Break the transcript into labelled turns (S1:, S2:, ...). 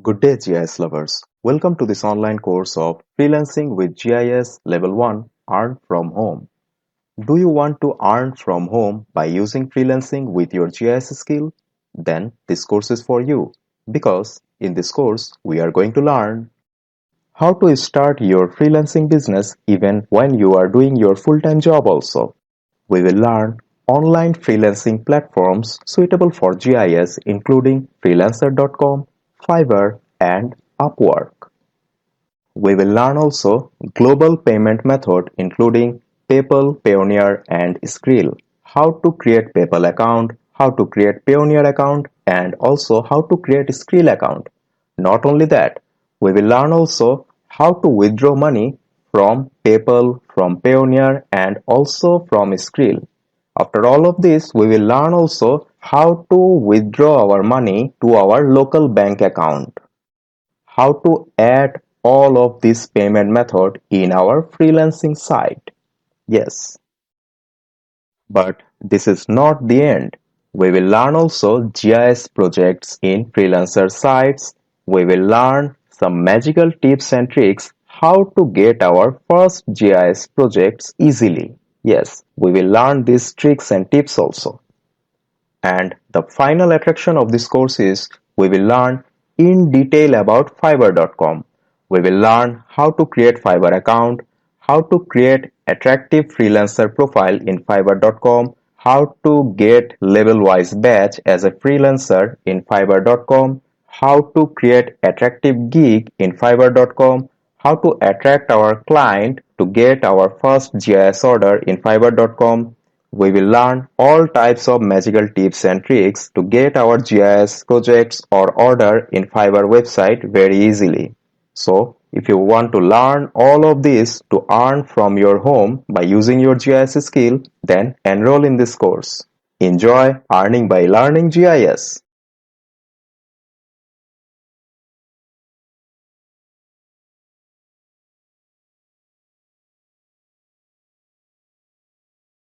S1: Good day, GIS lovers. Welcome to this online course of Freelancing with GIS Level 1 Earn from Home. Do you want to earn from home by using freelancing with your GIS skill? Then this course is for you because in this course we are going to learn how to start your freelancing business even when you are doing your full-time job also. We will learn online freelancing platforms suitable for GIS including freelancer.com, Fiverr and Upwork. We will learn also global payment method including PayPal, Payoneer and Skrill, how to create PayPal account, how to create Payoneer account and also how to create Skrill account. Not only that, we will learn also how to withdraw money from PayPal, from Payoneer and also from Skrill. After all of this, we will learn also how to withdraw our money to our local bank account, how to add all of this payment method in our freelancing site. Yes, but this is not the end. We will learn also GIS projects in freelancer sites. We will learn some magical tips and tricks how to get our first GIS projects easily. Yes, we will learn these tricks and tips also. And the final attraction of this course is we will learn in detail about Fiverr.com. We will learn how to create Fiverr account, how to create attractive freelancer profile in Fiverr.com, how to get level-wise badge as a freelancer in Fiverr.com, how to create attractive gig in Fiverr.com, how to attract our client to get our first GIS order in Fiverr.com. We will learn all types of magical tips and tricks to get our GIS projects or order in Fiverr website very easily. So, if you want to learn all of this to earn from your home by using your GIS skill, then enroll in this course. Enjoy earning by learning GIS.